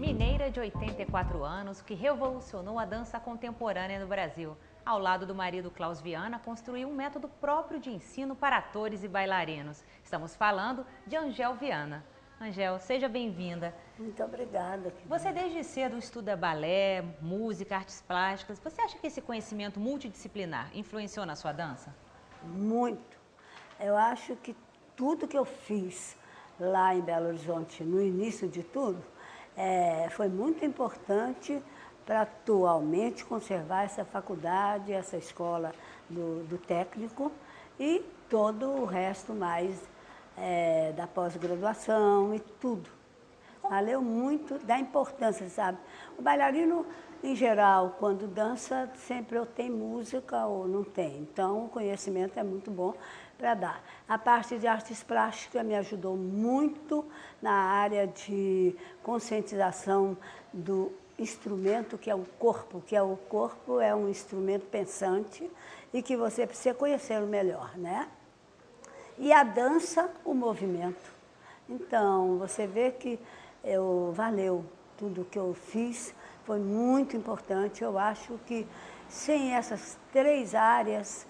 Mineira de 84 anos que revolucionou a dança contemporânea no Brasil. Ao lado do marido Klaus Viana, construiu um método próprio de ensino para atores e bailarinos. Estamos falando de Angel Viana. Angel, seja bem-vinda. Muito obrigada. Você desde cedo estuda balé, música, artes plásticas. Você acha que esse conhecimento multidisciplinar influenciou na sua dança? Muito. Eu acho que tudo que eu fiz lá em Belo Horizonte, no início de tudo, foi muito importante para atualmente conservar essa faculdade, essa escola do técnico e todo o resto mais da pós-graduação e tudo. Valeu muito da importância, sabe? O bailarino, em geral, quando dança, sempre ou tem música ou não tem. Então, o conhecimento é muito bom para dar. A parte de artes plásticas me ajudou muito na área de conscientização do instrumento que é o corpo, é um instrumento pensante e que você precisa conhecê-lo melhor, né? E a dança, o movimento. Então, você vê que valeu tudo que eu fiz, foi muito importante. Eu acho que sem essas três áreas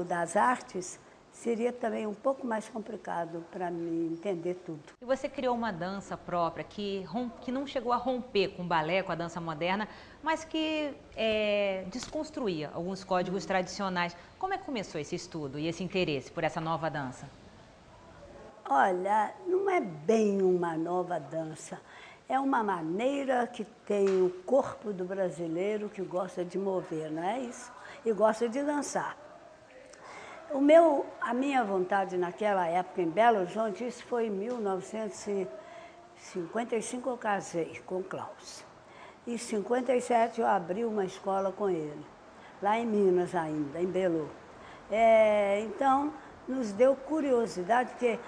das artes, seria também um pouco mais complicado para mim entender tudo. E você criou uma dança própria que não chegou a romper com o balé, com a dança moderna, mas que desconstruía alguns códigos tradicionais. Como é que começou esse estudo e esse interesse por essa nova dança? Olha, não é bem uma nova dança. É uma maneira que tem o corpo do brasileiro que gosta de mover, não é isso? E gosta de dançar. A minha vontade naquela época em Belo Horizonte, isso foi em 1955 eu casei com o Klaus. E em 57 eu abri uma escola com ele, lá em Minas ainda, em Belo. Então, nos deu curiosidade, porque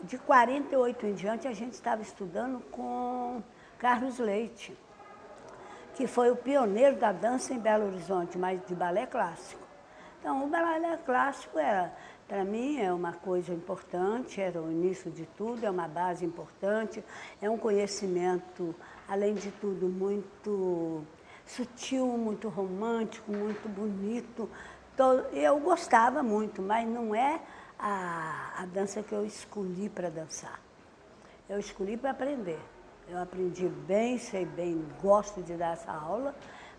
de 48 em diante a gente estava estudando com Carlos Leite, que foi o pioneiro da dança em Belo Horizonte, mas de balé clássico. Então, o balé clássico para mim, é uma coisa importante, era o início de tudo, é uma base importante, é um conhecimento, além de tudo, muito sutil, muito romântico, muito bonito. Eu gostava muito, mas não é a dança que eu escolhi para dançar. Eu escolhi para aprender. Eu aprendi bem, sei bem, gosto de dar essa aula,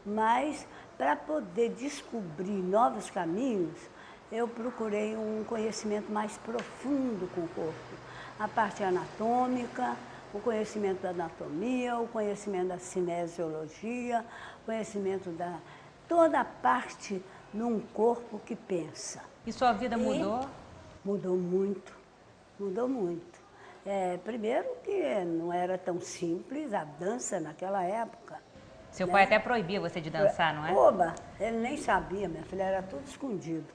mas para poder descobrir novos caminhos, eu procurei um conhecimento mais profundo com o corpo. A parte anatômica, o conhecimento da anatomia, o conhecimento da cinesiologia, o conhecimento da toda a parte num corpo que pensa. E sua vida mudou? Mudou muito, mudou muito. Primeiro que não era tão simples a dança naquela época. Seu pai até proibia você de dançar, não é? Oba, ele nem sabia, minha filha, era tudo escondido.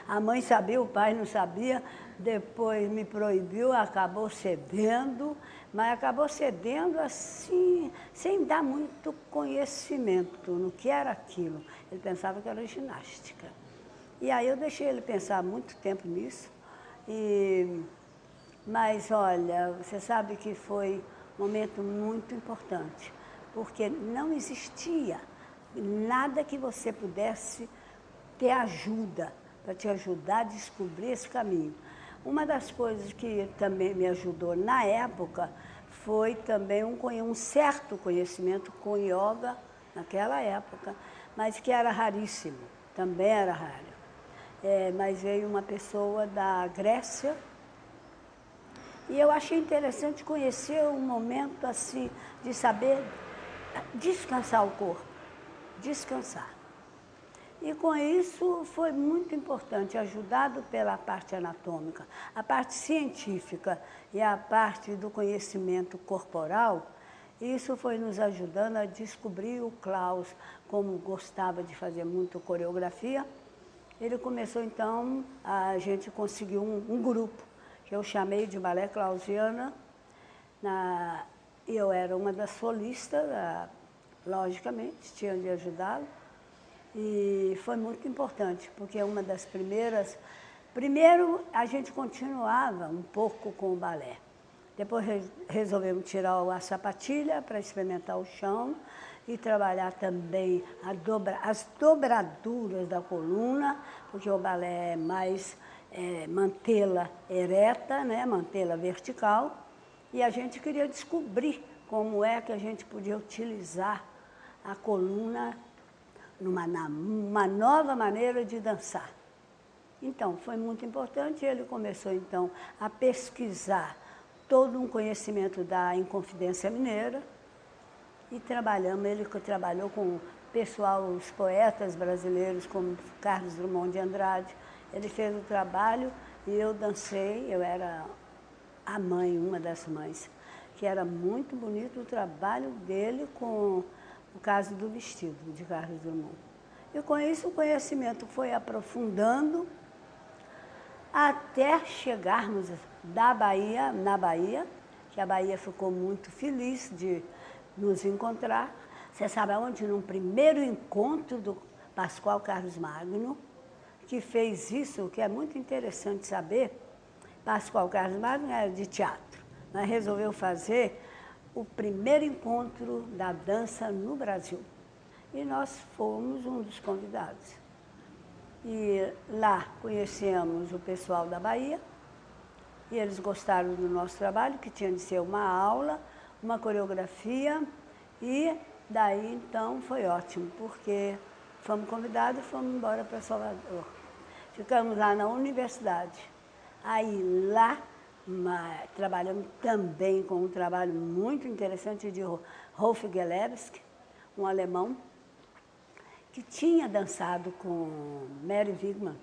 A mãe sabia, o pai não sabia, depois me proibiu, acabou cedendo, mas acabou cedendo assim, sem dar muito conhecimento no que era aquilo. Ele pensava que era ginástica. E aí eu deixei ele pensar muito tempo nisso. Mas olha, você sabe que foi um momento muito importante, porque não existia nada que você pudesse ter ajuda, para te ajudar a descobrir esse caminho. Uma das coisas que também me ajudou na época foi também um certo conhecimento com yoga naquela época, mas que era raríssimo, também era raro. Mas veio uma pessoa da Grécia e eu achei interessante conhecer um momento assim de saber descansar o corpo, descansar. E com isso foi muito importante, ajudado pela parte anatômica, a parte científica e a parte do conhecimento corporal, isso foi nos ajudando a descobrir o Klaus, como gostava de fazer muito coreografia. Ele começou então, a gente conseguiu um grupo, que eu chamei de Balé Klausiana, eu era uma das solistas, logicamente, tinha de ajudá-lo, e foi muito importante, porque uma das primeiras... Primeiro, a gente continuava um pouco com o balé, Depois resolvemos tirar a sapatilha para experimentar o chão e trabalhar também as dobraduras da coluna, porque o balé é mais mantê-la ereta, né, mantê-la vertical. E a gente queria descobrir como é que a gente podia utilizar a coluna numa nova maneira de dançar. Então, foi muito importante. Ele começou, então, a pesquisar todo um conhecimento da Inconfidência Mineira e ele trabalhou com pessoal, os poetas brasileiros, como Carlos Drummond de Andrade. Ele fez o trabalho e eu dancei, eu era a mãe, uma das mães, que era muito bonito o trabalho dele com o caso do vestido, de Carlos Drummond. E com isso o conhecimento foi aprofundando até chegarmos na Bahia, que a Bahia ficou muito feliz de nos encontrar. Você sabe aonde? Num primeiro encontro do Pascoal Carlos Magno, que fez isso, que é muito interessante saber. Pascoal Carlos Magno era de teatro, mas resolveu fazer o primeiro encontro da dança no Brasil. E nós fomos um dos convidados. E lá conhecemos o pessoal da Bahia, e eles gostaram do nosso trabalho, que tinha de ser uma aula, uma coreografia, e daí então foi ótimo, porque fomos convidados e fomos embora para Salvador. Ficamos lá na universidade. Aí lá trabalhamos também com um trabalho muito interessante de Rolf Gelewski, um alemão, que tinha dançado com Mary Wigman.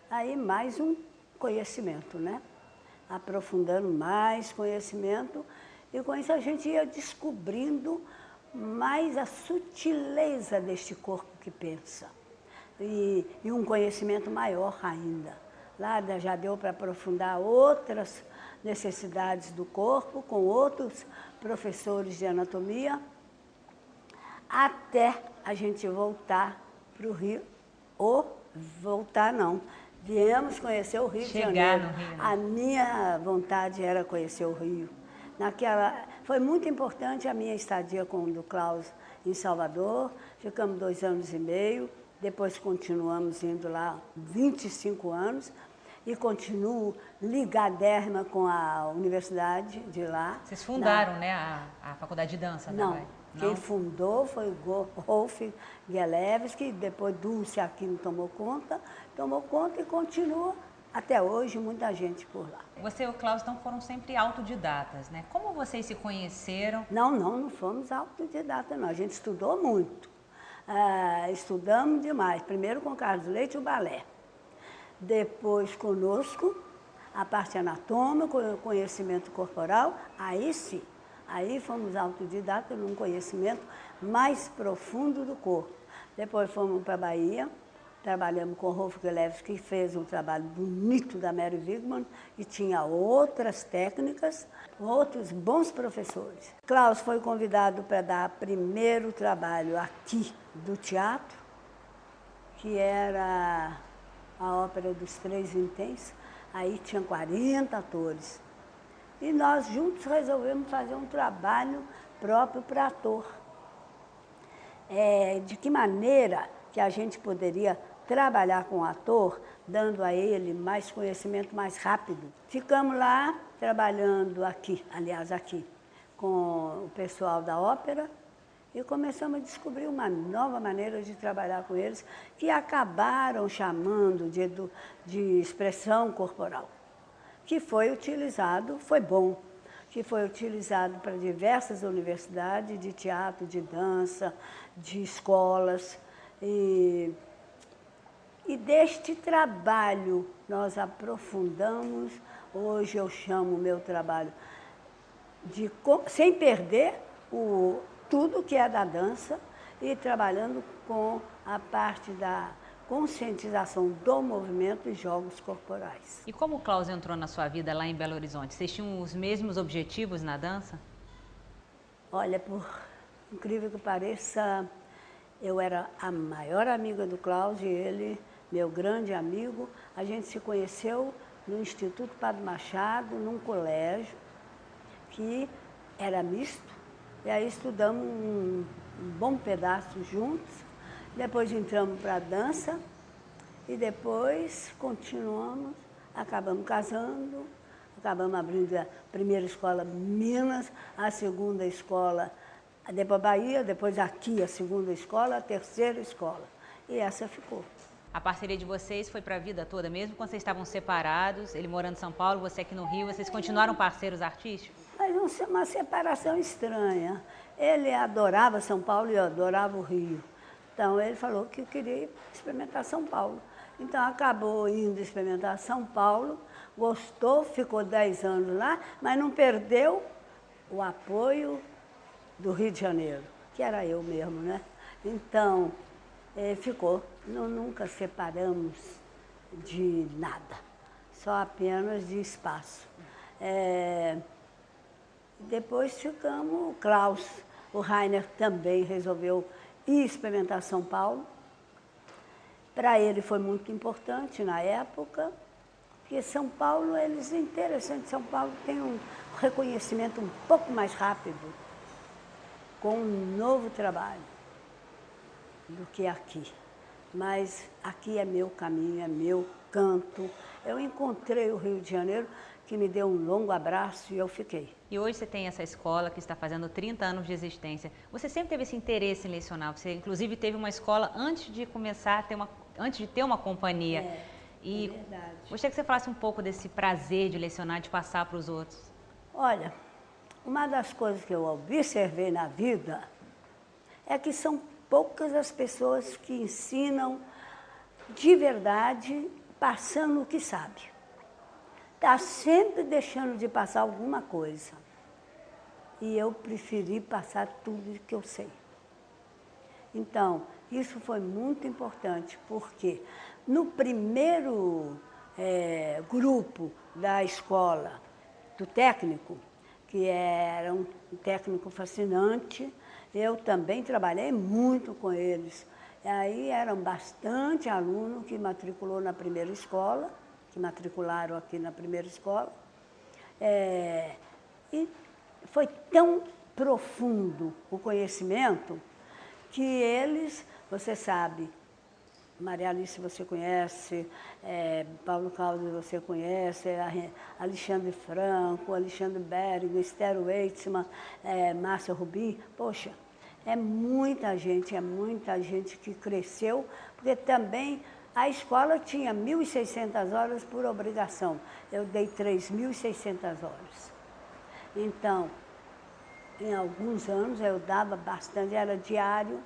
Aí mais um conhecimento, né? Aprofundando mais conhecimento, e com isso a gente ia descobrindo mais a sutileza deste corpo que pensa. E um conhecimento maior ainda. Lá já deu para aprofundar outras necessidades do corpo, com outros professores de anatomia, até a gente voltar para o Rio, ou voltar não, viemos conhecer o Rio de Janeiro. No Rio, né? A minha vontade era conhecer o Rio. Foi muito importante a minha estadia com o do Klaus em Salvador, ficamos 2 anos e meio, depois continuamos indo lá 25 anos, e continuo ligadérrima com a universidade de lá. Vocês fundaram, né, a faculdade de dança? Não, Não? Quem fundou foi o Rolf Gelewski, depois Dulce Aquino tomou conta e continua até hoje muita gente por lá. Você e o Klaus então foram sempre autodidatas, né? Como vocês se conheceram? Não fomos autodidatas não, a gente estudou muito. Estudamos demais, primeiro com Carlos Leite o balé, depois conosco a parte anatômica, o conhecimento corporal, aí sim. Aí fomos autodidatas num conhecimento mais profundo do corpo. Depois fomos para a Bahia, trabalhamos com o Rolf Gelewski, que fez um trabalho bonito da Mary Wigman e tinha outras técnicas, outros bons professores. Klaus foi convidado para dar primeiro trabalho aqui do teatro, que era a ópera dos Três Vinténs. Aí tinha 40 atores. E nós juntos resolvemos fazer um trabalho próprio para ator. De que maneira que a gente poderia trabalhar com o ator, dando a ele mais conhecimento mais rápido. Ficamos lá trabalhando aqui, com o pessoal da ópera, e começamos a descobrir uma nova maneira de trabalhar com eles, que acabaram chamando de expressão corporal, que foi utilizado, foi bom, que foi utilizado para diversas universidades de teatro, de dança, de escolas. E deste trabalho nós aprofundamos, hoje eu chamo o meu trabalho sem perder tudo que é da dança e trabalhando com a parte da conscientização do movimento e jogos corporais. E como o Klaus entrou na sua vida lá em Belo Horizonte? Vocês tinham os mesmos objetivos na dança? Olha, por incrível que pareça, eu era a maior amiga do Klaus e ele, meu grande amigo. A gente se conheceu no Instituto Padre Machado, num colégio, que era misto, e aí estudamos um bom pedaço juntos, depois entramos para a dança, e depois continuamos, acabamos casando, acabamos abrindo a primeira escola Minas, a segunda escola, depois Bahia, depois aqui a segunda escola, a terceira escola. E essa ficou. A parceria de vocês foi para a vida toda, mesmo quando vocês estavam separados, ele morando em São Paulo, você aqui no Rio, vocês continuaram parceiros artísticos? Mas uma separação estranha. Ele adorava São Paulo e eu adorava o Rio. Então ele falou que queria experimentar São Paulo. Então acabou indo experimentar São Paulo, gostou, ficou 10 anos lá, mas não perdeu o apoio do Rio de Janeiro, que era eu mesmo, né? Então, ficou. Nunca separamos de nada, só apenas de espaço. Depois ficamos, o Klaus, o Rainer também resolveu ir experimentar São Paulo. Para ele foi muito importante na época, porque São Paulo, eles interessante, São Paulo tem um reconhecimento um pouco mais rápido, com um novo trabalho, do que aqui. Mas aqui é meu caminho, é meu canto. Eu encontrei o Rio de Janeiro, que me deu um longo abraço e eu fiquei. E hoje você tem essa escola que está fazendo 30 anos de existência. Você sempre teve esse interesse em lecionar, você inclusive teve uma escola antes de começar a ter antes de ter uma companhia. É verdade. Gostaria que você falasse um pouco desse prazer de lecionar, de passar para os outros. Olha, uma das coisas que eu observei na vida é que são poucas as pessoas que ensinam de verdade, passando o que sabe. Está sempre deixando de passar alguma coisa. E eu preferi passar tudo que eu sei. Então, isso foi muito importante, porque no primeiro grupo da escola, do técnico, que era um técnico fascinante, eu também trabalhei muito com eles. E aí eram bastante alunos que matriculou na primeira escola, que matricularam aqui na primeira escola. E foi tão profundo o conhecimento que eles, você sabe, Maria Alice você conhece, Paulo Caldas você conhece, Alexandre Franco, Alexandre Bering, Esther Weitzman, Márcia Rubim, poxa, é muita gente que cresceu, porque também a escola tinha 1.600 horas por obrigação, eu dei 3.600 horas. Então, em alguns anos eu dava bastante, era diário,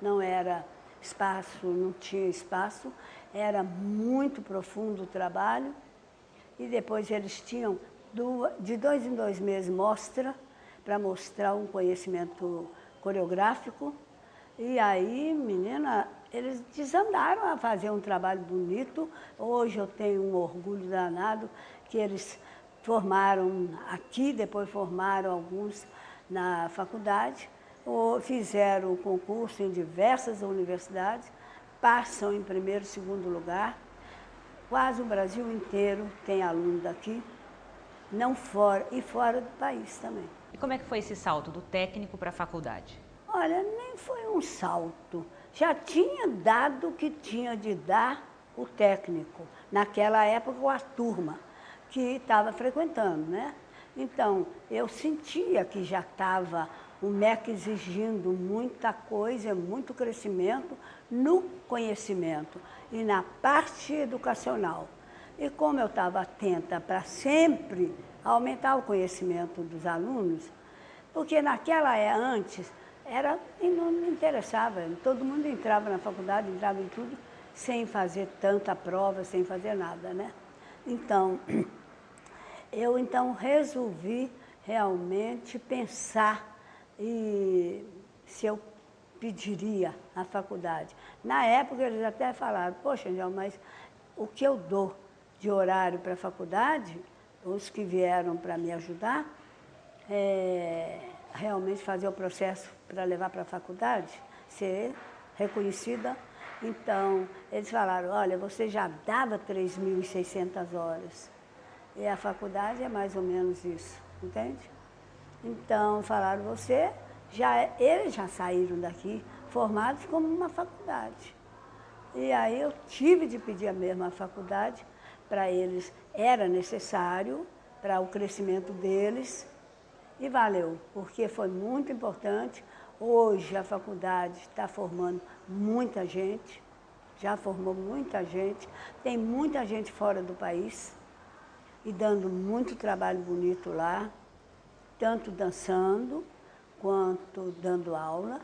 não era espaço, não tinha espaço, era muito profundo o trabalho. E depois eles tinham, de 2 em 2 meses, mostra, para mostrar um conhecimento coreográfico. E aí, menina, eles desandaram a fazer um trabalho bonito. Hoje eu tenho um orgulho danado que eles formaram aqui, depois formaram alguns na faculdade, ou fizeram o concurso em diversas universidades, passam em primeiro e segundo lugar. Quase o Brasil inteiro tem aluno daqui, não fora, e fora do país também. E como é que foi esse salto do técnico para a faculdade? Olha, nem foi um salto. Já tinha dado o que tinha de dar o técnico. Naquela época, a turma que estava frequentando, né? Então, eu sentia que já estava o MEC exigindo muita coisa, muito crescimento no conhecimento e na parte educacional. E como eu estava atenta para sempre aumentar o conhecimento dos alunos, porque antes, e não me interessava, todo mundo entrava na faculdade, entrava em tudo, sem fazer tanta prova, sem fazer nada, né? Então, eu resolvi realmente pensar se eu pediria a faculdade. Na época eles até falaram, poxa, Angel, mas o que eu dou de horário para a faculdade, os que vieram para me ajudar, realmente fazer o processo para levar para a faculdade, ser reconhecida. Então, eles falaram, olha, você já dava 3.600 horas. E a faculdade é mais ou menos isso, entende? Então falaram, eles já saíram daqui formados como uma faculdade. E aí eu tive de pedir a mesma faculdade, para eles era necessário, para o crescimento deles, e valeu, porque foi muito importante. Hoje a faculdade está formando muita gente, já formou muita gente, tem muita gente fora do país, e dando muito trabalho bonito lá, tanto dançando, quanto dando aula,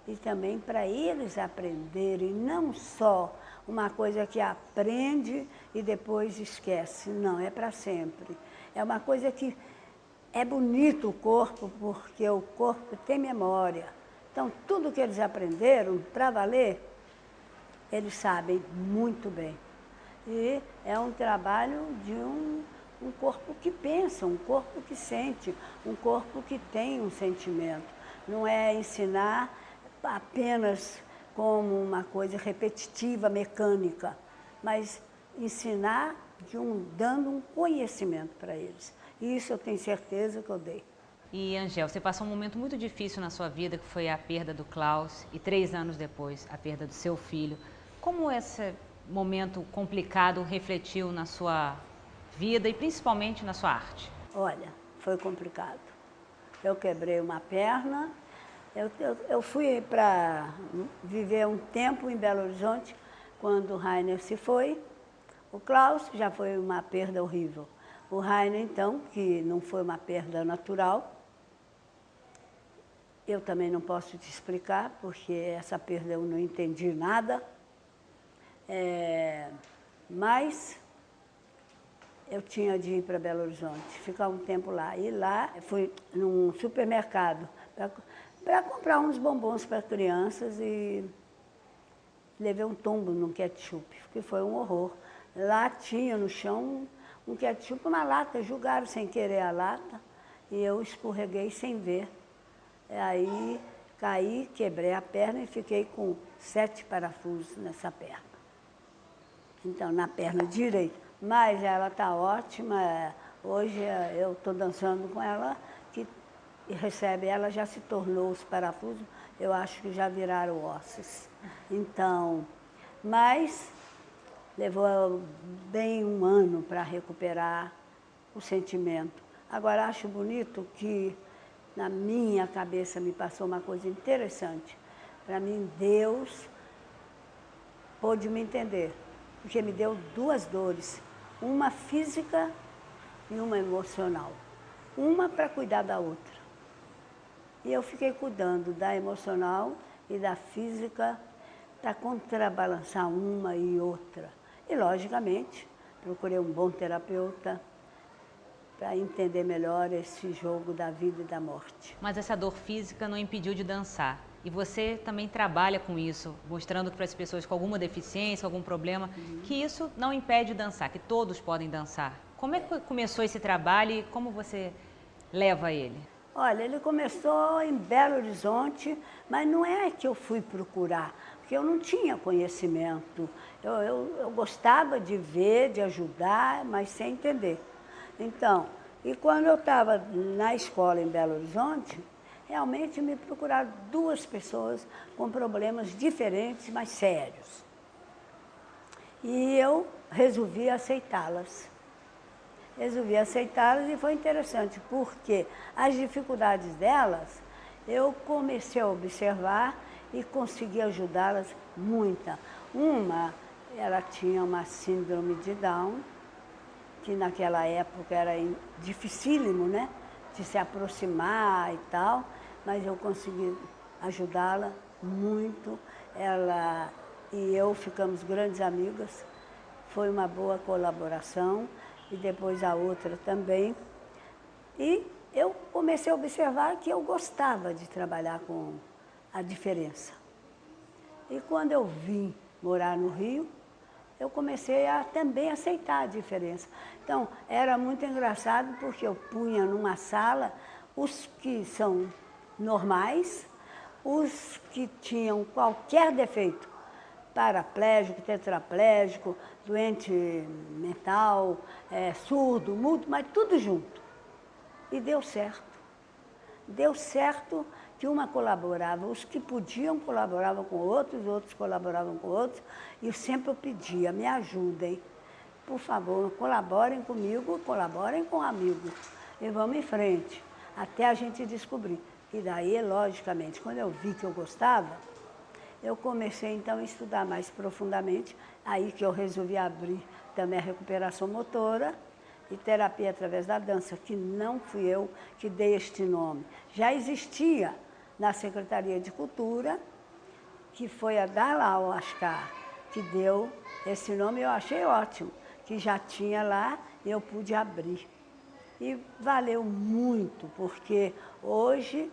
e também para eles aprenderem, não só uma coisa que aprende e depois esquece, não, é para sempre. É uma coisa que é bonito o corpo, porque o corpo tem memória. Então, tudo que eles aprenderam, para valer, eles sabem muito bem. E é um trabalho de um corpo que pensa, um corpo que sente, um corpo que tem um sentimento. Não é ensinar apenas como uma coisa repetitiva, mecânica, mas ensinar dando um conhecimento para eles. E isso eu tenho certeza que eu dei. E, Angel, você passou um momento muito difícil na sua vida, que foi a perda do Klaus, e 3 anos depois, a perda do seu filho. Como esse momento complicado refletiu na sua vida e principalmente na sua arte? Olha, foi complicado. Eu quebrei uma perna, eu fui para viver um tempo em Belo Horizonte, quando o Rainer se foi. O Klaus já foi uma perda horrível. O Rainer, então, que não foi uma perda natural, eu também não posso te explicar, porque essa perda eu não entendi nada. Mas eu tinha de ir para Belo Horizonte, ficar um tempo lá. E lá fui num supermercado para comprar uns bombons para crianças e levei um tombo num ketchup, que foi um horror. Lá tinha no chão um ketchup, uma lata, jogaram sem querer a lata e eu escorreguei sem ver. Aí caí, quebrei a perna e fiquei com 7 parafusos nessa perna. Então, na perna direita. Mas ela está ótima. Hoje eu estou dançando com ela, que recebe, ela já se tornou os parafusos, eu acho que já viraram ossos. Então, mas levou bem um ano para recuperar o sentimento. Agora, acho bonito que na minha cabeça me passou uma coisa interessante. Para mim, Deus pôde me entender, porque me deu 2 dores, uma física e uma emocional. Uma para cuidar da outra. E eu fiquei cuidando da emocional e da física para contrabalançar uma e outra. E, logicamente, procurei um bom terapeuta para entender melhor esse jogo da vida e da morte. Mas essa dor física não impediu de dançar. E você também trabalha com isso, mostrando para as pessoas com alguma deficiência, algum problema, que isso não impede de dançar, que todos podem dançar. Como é que começou esse trabalho e como você leva ele? Olha, ele começou em Belo Horizonte, mas não é que eu fui procurar, porque eu não tinha conhecimento. Eu gostava de ver, de ajudar, mas sem entender. Então, e quando eu estava na escola em Belo Horizonte, realmente me procuraram 2 pessoas com problemas diferentes, mas sérios. E eu resolvi aceitá-las. E foi interessante, porque as dificuldades delas, eu comecei a observar e consegui ajudá-las muita. Uma, ela tinha uma síndrome de Down, que naquela época era dificílimo, né, de se aproximar e tal, mas eu consegui ajudá-la muito. Ela e eu ficamos grandes amigas, foi uma boa colaboração, e depois a outra também. E eu comecei a observar que eu gostava de trabalhar com a diferença. E quando eu vim morar no Rio, eu comecei a também aceitar a diferença. Então, era muito engraçado, porque eu punha numa sala os que são normais, os que tinham qualquer defeito, paraplégico, tetraplégico, doente mental, surdo, mudo, mas tudo junto. E deu certo. deu certo que uma colaborava, os que podiam colaboravam com outros, outros colaboravam com outros, e eu sempre pedia, me ajudem, por favor, colaborem comigo, colaborem com um amigo, e vamos em frente, até a gente descobrir. E daí, logicamente, quando eu vi que eu gostava, eu comecei então a estudar mais profundamente, aí que eu resolvi abrir também a recuperação motora e terapia através da dança, que não fui eu que dei este nome. Já existia na Secretaria de Cultura, que foi a Dalal Ascar, que deu esse nome, eu achei ótimo, que já tinha lá e eu pude abrir. E valeu muito, porque hoje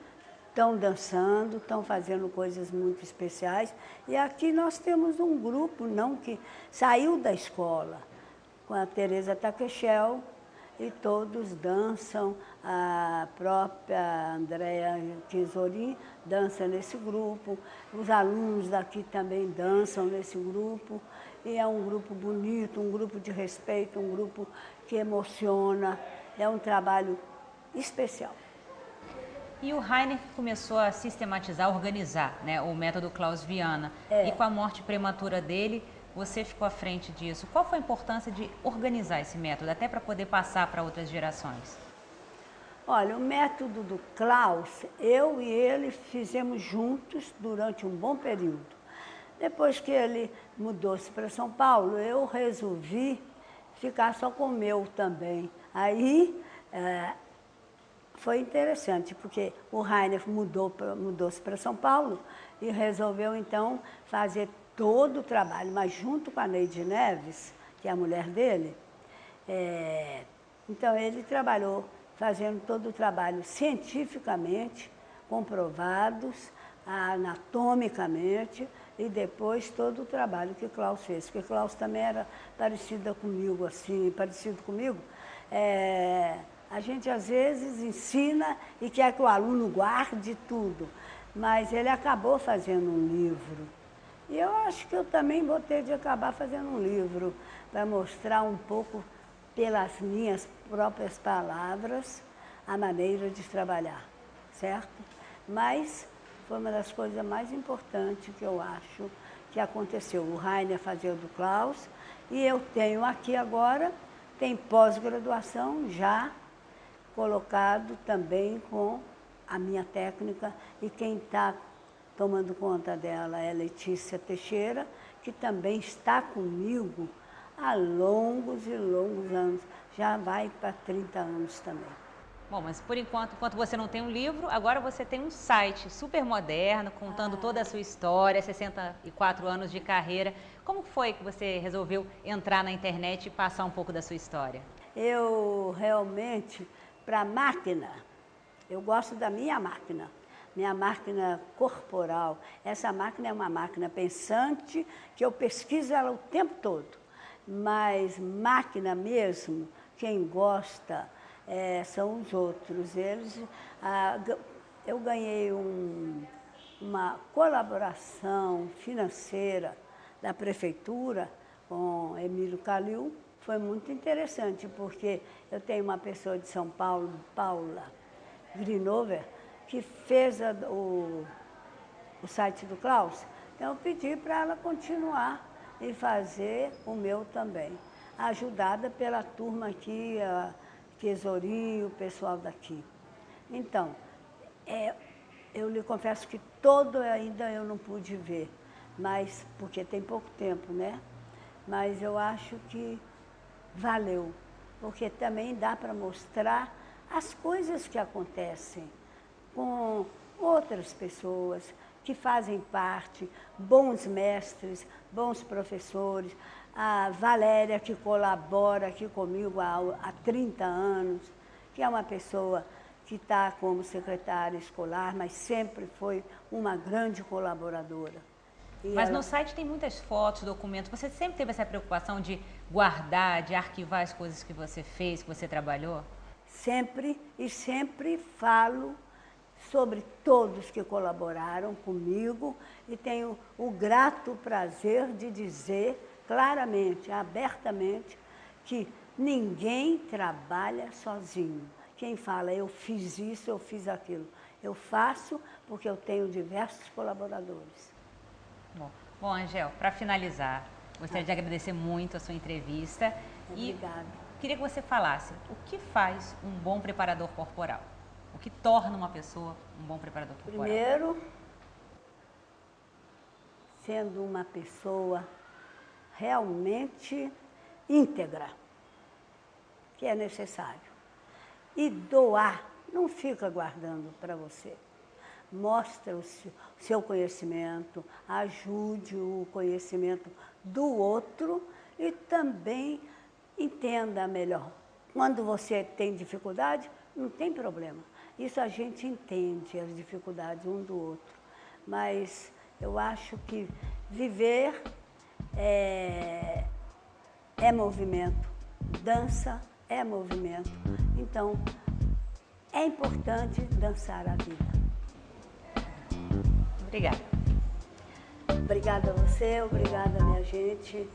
estão dançando, estão fazendo coisas muito especiais. E aqui nós temos um grupo, não que saiu da escola, com a Tereza Taquechel, e todos dançam, a própria Andréa Tesorim dança nesse grupo, os alunos daqui também dançam nesse grupo, e é um grupo bonito, um grupo de respeito, um grupo que emociona, é um trabalho especial. E o Rainer começou a sistematizar, organizar, né, o método Klaus Viana. E com a morte prematura dele, você ficou à frente disso. Qual foi a importância de organizar esse método, até para poder passar para outras gerações? Olha, o método do Klaus, eu e ele fizemos juntos durante um bom período. Depois que ele mudou-se para São Paulo, eu resolvi ficar só com o meu também. Aí foi interessante, porque o Rainer mudou-se para São Paulo e resolveu então fazer todo o trabalho, mas junto com a Neide Neves, que é a mulher dele, então ele trabalhou fazendo todo o trabalho cientificamente, comprovados, anatomicamente, e depois todo o trabalho que Klaus fez, porque Klaus também era parecido comigo, a gente às vezes ensina e quer que o aluno guarde tudo, mas ele acabou fazendo um livro. E eu acho que eu também vou ter de acabar fazendo um livro para mostrar um pouco, pelas minhas próprias palavras, a maneira de trabalhar, certo? Mas foi uma das coisas mais importantes que eu acho que aconteceu. O Rainer fazia o do Klaus e eu tenho aqui agora, tem pós-graduação já colocado também com a minha técnica, e quem está tomando conta dela é Letícia Teixeira, que também está comigo há longos e longos anos, já vai para 30 anos também. Bom, mas por enquanto você não tem um livro, agora você tem um site super moderno, contando toda a sua história, 64 anos de carreira. Como foi que você resolveu entrar na internet e passar um pouco da sua história? Eu realmente, para a máquina, eu gosto da minha máquina corporal. Essa máquina é uma máquina pensante, que eu pesquiso ela o tempo todo. Mas máquina mesmo, quem gosta são os outros. Eu ganhei uma colaboração financeira da prefeitura com Emílio Calil. Foi muito interessante, porque eu tenho uma pessoa de São Paulo, Paula Grinover, que fez o site do Klaus. Então eu pedi para ela continuar e fazer o meu também, ajudada pela turma aqui, a Tesourinho, o pessoal daqui. Então, eu lhe confesso que todo ainda eu não pude ver, mas porque tem pouco tempo, né? Mas eu acho que valeu, porque também dá para mostrar as coisas que acontecem com outras pessoas que fazem parte, bons mestres, bons professores, a Valéria, que colabora aqui comigo há 30 anos, que é uma pessoa que está como secretária escolar, mas sempre foi uma grande colaboradora. Mas no site tem muitas fotos, documentos. Você sempre teve essa preocupação de guardar, de arquivar as coisas que você fez, que você trabalhou? Sempre, e sempre falo sobre todos que colaboraram comigo, e tenho o grato prazer de dizer claramente, abertamente, que ninguém trabalha sozinho. quem fala, eu fiz isso, eu fiz aquilo. Eu faço porque eu tenho diversos colaboradores. Bom, Angel, para finalizar, gostaria de agradecer muito a sua entrevista. Obrigada. E queria que você falasse o que faz um bom preparador corporal? O que torna uma pessoa um bom preparador corporal? Primeiro, sendo uma pessoa realmente íntegra, que é necessário. E doar, não fica guardando para você. Mostra o seu conhecimento, ajude o conhecimento do outro e também entenda melhor. Quando você tem dificuldade, não tem problema. Isso a gente entende, as dificuldades um do outro. Mas eu acho que viver é movimento, dança é movimento. Então, é importante dançar a vida. Obrigada. Obrigada a você, obrigada, minha gente.